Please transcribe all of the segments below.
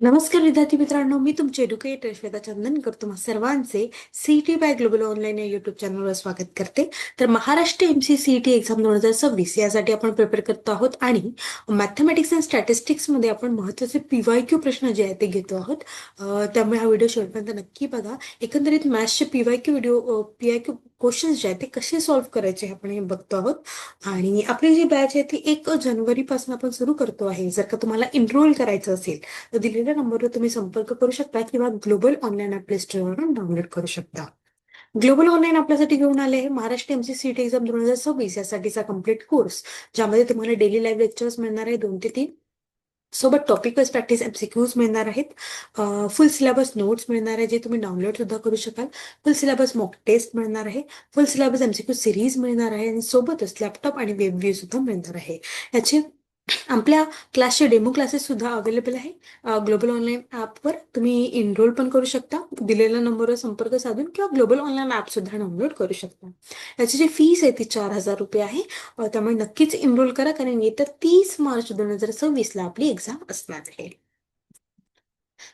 नमस्कार विद्यार्थी मित्रांनो, मी तुमचे एड्युकेटर श्वेता चंदनकर तुम्हा सर्वांचे सीईटी बाय ग्लोबल ऑनलाईन या युट्यूब चॅनलवर स्वागत करते. तर महाराष्ट्र MCCET एक्झाम 2026 यासाठी आपण प्रिपेअर करतो आहोत आणि मॅथमॅटिक्स अँड स्टॅटिस्टिक्स मध्ये आपण महत्त्वाचे PYQ प्रश्न जे आहेत ते घेतो आहोत. त्यामुळे हा व्हिडिओ शेवटपर्यंत नक्की बघा. एकंदरीत मॅथ्सचे PYQ क्वेश्चन्स जे आहेत ते कसे सॉल्व्ह करायचे हे आपण हे बघतो आहोत. आणि आपली जी बॅच आहे ती 1 जानेवारीपासून आपण सुरू करतो आहे. जर का तुम्हाला एनरोल करायचं असेल तर दिलेल्या नंबरवर तुम्ही संपर्क करू शकता किंवा ग्लोबल ऑनलाईन ॲप प्ले स्टोअरवरून डाउनलोड करू शकता. ग्लोबल ऑनलाईन आपल्यासाठी घेऊन आले आहे महाराष्ट्र MCCET एक्झाम 2026 यासाठीचा कम्प्लीट कोर्स, ज्यामध्ये तुम्हाला डेली लाईव्ह लेक्चर्स मिळणार आहे 2 ते 3. सोबत टॉपिक वाईज प्रॅक्टिस MCQs मिळणार आहेत. फुल सिलेबस नोट्स मिळणार आहे जे तुम्ही डाउनलोड सुद्धा करू शकाल. फुल सिलेबस मॉक टेस्ट मिळणार आहे. फुल सिलेबस MCQ सिरीज मिळणार आहे आणि सोबतच लॅपटॉप आणि वेब व्ह्यू सुद्धा मिळणार आहे. याचे आपल्या क्लासचे डेमो क्लासेस सुद्धा अवेलेबल आहे. ग्लोबल ऑनलाईन ॲपवर तुम्ही एनरोल पण करू शकता, दिलेल्या नंबरवर संपर्क साधून, किंवा ग्लोबल ऑनलाईन ॲप सुद्धा डाउनलोड करू शकता. याची जी फीस आहे ती 4,000 रुपये आहे. त्यामुळे नक्कीच एनरोल करा, कारण येत्या 30 मार्च 2026 ला आपली एक्झाम असणार आहे.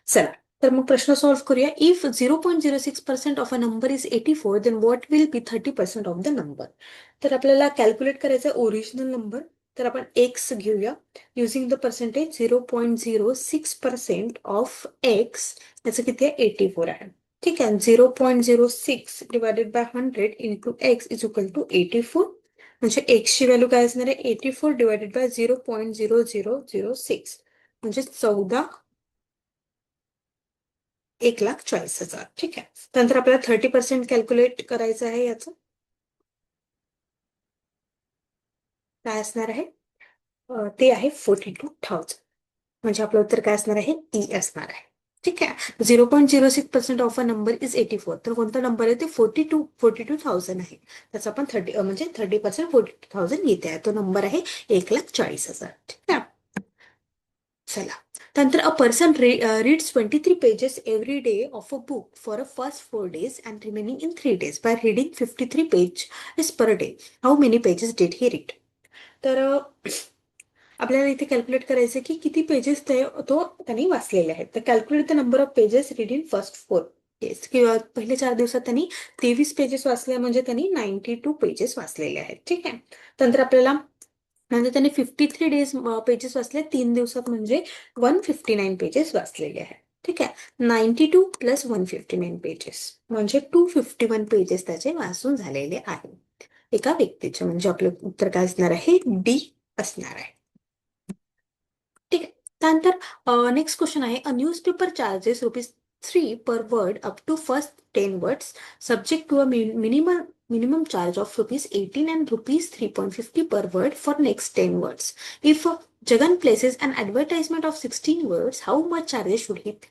चला तर मग प्रश्न सॉल्व्ह करूया. If 0.06% of a number is 84, then what will be 30% of the number. तर आपल्याला कॅल्क्युलेट करायचा ओरिजिनल नंबर. तर आपण एक्स घेऊया. Using the percentage 0.06% of X, याचं किती आहे 84 आहे. ठीक आहे. 0.06 divided by 100 into X is equal to 84. म्हणजे एक्सची व्हॅल्यू काय असणार आहे 84 डिवायडेड बाय 0.0006 म्हणजे 1,40,000. ठीक आहे. त्यानंतर आपल्याला 30% कॅल्क्युलेट करायचं आहे. याचं काय असणार आहे ते आहे 42,000. म्हणजे आपलं उत्तर काय असणार आहे असणार आहे. ठीक आहे. 0.06% ऑफ अ नंबर इज 84. तर कोणता नंबर आहे ते 42,000 आहे. त्याचा आपण 30% 42,000 येते आहे. तो नंबर आहे 1,40,000. ठीक आहे. चला त्यानंतर a person reads 23 pages every day of a book for a first 4 days and remaining in 3 days. By reading 53 pages per day, how many pages did he read? तर आपल्याला इथे कॅल्क्युलेट करायचं की किती पेजेस त्यांनी वाचलेले आहेत. तर calculate the number of pages read in first 4 days. किंवा पहिले 4 दिवसात त्यांनी 23 पेजेस वाचले, म्हणजे त्यांनी 92 पेजेस वाचलेले आहेत. ठीक आहे. त्यानंतर आपल्याला नंतर त्यांनी 53 डेज पेजेस वाचले 3 दिवसात, म्हणजे 159 पेजेस वाचलेले आहेत. ठीक आहे. 92 प्लस 159 पेजेस म्हणजे 251 पेजेस त्याचे वाचून झालेले आहेत एका व्यक्तीचे. म्हणजे आपलं उत्तर काय असणार आहे डी असणार आहे. ठीक आहे. त्यानंतर नेक्स्ट क्वेश्चन आहे. A newspaper charges ₹3 per word up to first 10 words, subject to a minimum charge of ₹18 and ₹3.50 per word for next 10 words. If Jagan places an advertisement of 16 words, how much charges should he pay?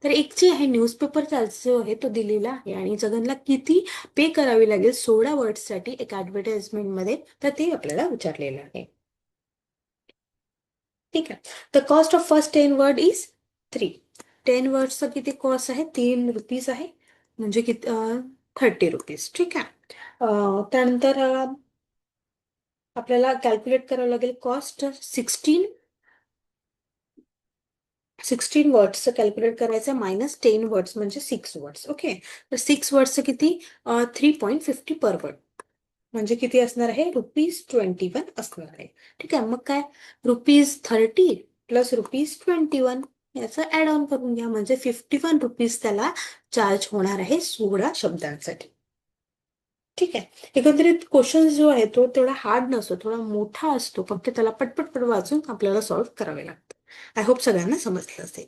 तर एक जे आहे newspaper charge जो आहे तो दिलेला आहे आणि जगनला किती पे करावी लागेल 16 वर्ड्ससाठी एक ऍडव्हर्टाइजमेंट मध्ये, तर ते आपल्याला विचारलेलं आहे. ठीक आहे. The cost of first 10 word is 3. 10 वर्ड्सचा किती कॉस्ट आहे ₹3 आहे, म्हणजे किती ₹30. ठीक आहे. त्यानंतर आपल्याला कॅल्क्युलेट करावं लागेल कॉस्ट 16 वर्ड्सचं कॅल्क्युलेट करायचं मायनस 10 वर्ड्स म्हणजे 6 वर्ड्स. ओके. तर 6 वर्ड्सचं किती 3.50 पर वर्ड, म्हणजे किती असणार आहे ₹21 असणार आहे. ठीक आहे. मग काय ₹30 प्लस ₹21 याचं ऍड ऑन करून घ्या, म्हणजे ₹51 त्याला चार्ज होणार आहे 16 शब्दांसाठी. ठीक आहे. एकंदरीत क्वेश्चन जो आहे तो तेवढा हार्ड नसतो, थोडा मोठा असतो, फक्त त्याला पटपट वाचून आपल्याला सॉल्व्ह करावे लागतं. आय होप सगळ्यांना समजलं असेल.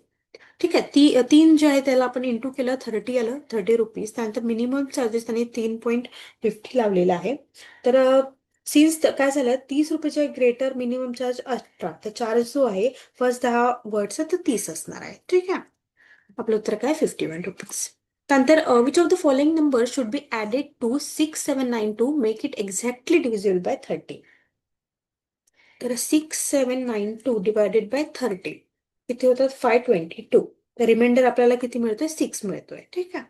ठीक आहे. तीन जे आहे त्याला आपण इंटू केलं 30 आलं ₹30. त्यानंतर मिनिमम चार्जेस त्यांनी 3.50 लावलेला आहे. तर सिन्स काय झालं ₹30 ग्रेटर मिनिमम चार्ज 18, तर चार्ज जो आहे फर्स्ट 10 वर्डचा तर 30 असणार आहे. ठीक आहे. आपलं उत्तर काय ₹51. त्यानंतर which of the following number should be added to 6792 make it exactly divisible by 30. तर 6792 डिवायडेड बाय 30 किती होतात 522. तर रिमाइंडर आपल्याला किती मिळतोय 6 मिळतोय. ठीक आहे.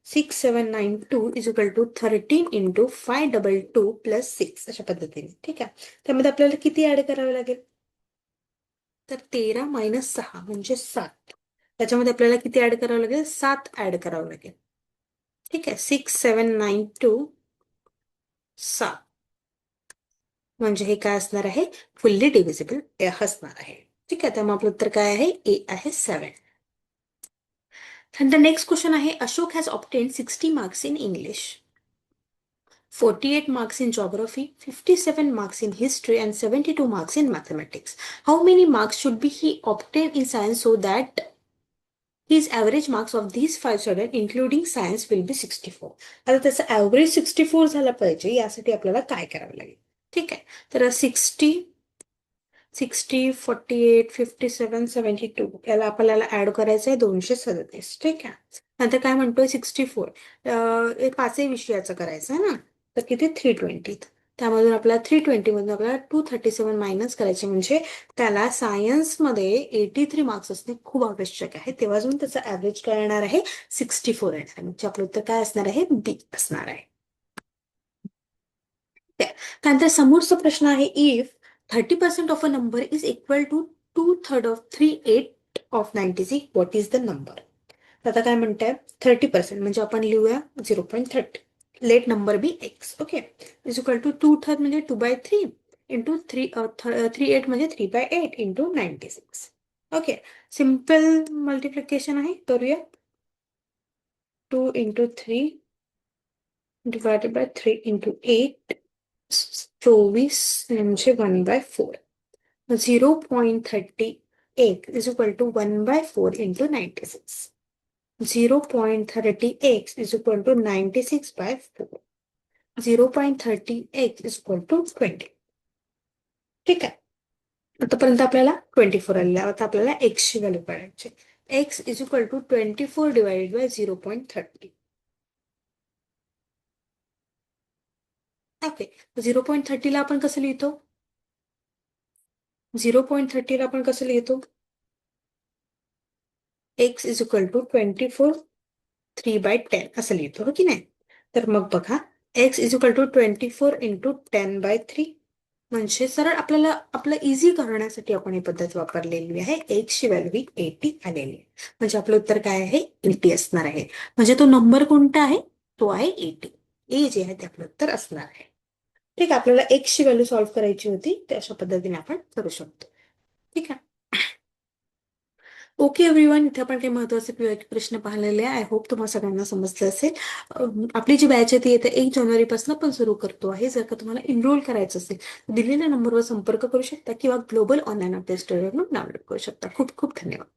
6792 is equal to 13 into 522 plus 6 अशा पद्धतीने. ठीक आहे. त्यामध्ये आपल्याला किती ऍड करावे लागेल तर 13 - 6 म्हणजे 7. त्याच्यामध्ये आपल्याला किती ऍड करावं लागेल? 7 ऍड करावं लागेल. ठीक आहे, 6 7 9 2 7. म्हणजे हे काय असणार आहे? फुल्ली डिव्हिजिबल असणार आहे. ठीक आहे, त्यामुळे आपलं उत्तर काय आहे? ए आहे 7. And the next question आहे, Ashok has obtained 60 marks in English, 48 marks in geography, 57 marks in history, and 72 marks in mathematics. How many marks should be he obtain in science so that his average marks of these 5 students including science will be 64? आता त्याचं average 64 झाला पाहिजे, यासाठी आपल्याला काय करावं लागेल? ठीक आहे, तर 60 48 57 72 याला आपल्याला ऍड करायचं आहे 237. ठीक आहे, नंतर काय म्हणतोय? 64 पाचही विषयाचं करायचं आहे ना, तर किती? 320. त्यामधून आपल्याला 320 मधून आपल्याला 237 मायनस करायचे, म्हणजे त्याला सायन्समध्ये 83 मार्क्स असणे खूप आवश्यक आहे. तेव्हा अजून त्याचं ऍव्हरेज काय येणार आहे? 64 येणार आहे. म्हणजे आपलं उत्तर काय असणार आहे? बी असणार आहे. त्यानंतर समोरचा प्रश्न आहे, if 30% of a number is equal to 2/3 of 38 of 96, what is the number? आता काय म्हणताय? 30% म्हणजे आपण लिहूया 0.30. Let number be X. Okay, is equal to 2/3 म्हणजे 2/3 इंटू 38 म्हणजे 3/8 इंटू 96. ओके, सिम्पल मल्टिप्लिकेशन आहे, करूया. 2 इंटू 3 डिवायडेड बाय 3 इंटू 8, 24 म्हणजे 1/4. 0.38 is equal to 1/4 into 96. 0.30x is equal to 96/4. 0.30x is equal to 20. ठीक आहे, आतापर्यंत आपल्याला 24 आलेला. आता आपल्याला x ची व्हॅल्यू काढायची. x is equal to 24 divided by 0.30. Okay, 0.30 ला आपण कसं लिहितो? 0.30 ला आपण कसं लिहितो? x is equal to 24 3/10 असं लिहितो, हो की नाही? तर मग बघा, x is equal to 24 into 10/3. म्हणजे सरळ आपल्याला आपलं इझी करण्यासाठी आपण ही पद्धत वापरलेली आहे. x ची व्हॅल्यू 80 आलेली आहे. म्हणजे आपलं उत्तर काय आहे? 80 असणार आहे. म्हणजे तो नंबर कोणता आहे? तो आहे 80. ए जे आहे ते आपलं उत्तर असणार आहे. ठीक आहे, आपल्याला x ची व्हॅल्यू सॉल्व्ह करायची होती, तर अशा पद्धतीने आपण करू शकतो. ठीक आहे, ओके एव्हरीवन, इथे आपण काही महत्वाचे प्रश्न पाहिलेले आहे. आय होप तुम्हाला सगळ्यांना समजलं असेल. आपली जी बॅच आहे ती येत्या 1 जानेवारीपासून आपण सुरू करतो आहे. जर का तुम्हाला एनरोल करायचं असेल तर दिलेल्या नंबरवर संपर्क करू शकता किंवा ग्लोबल ऑनलाईन अभ्यास डाउनलोड करू शकता. खूप खूप धन्यवाद.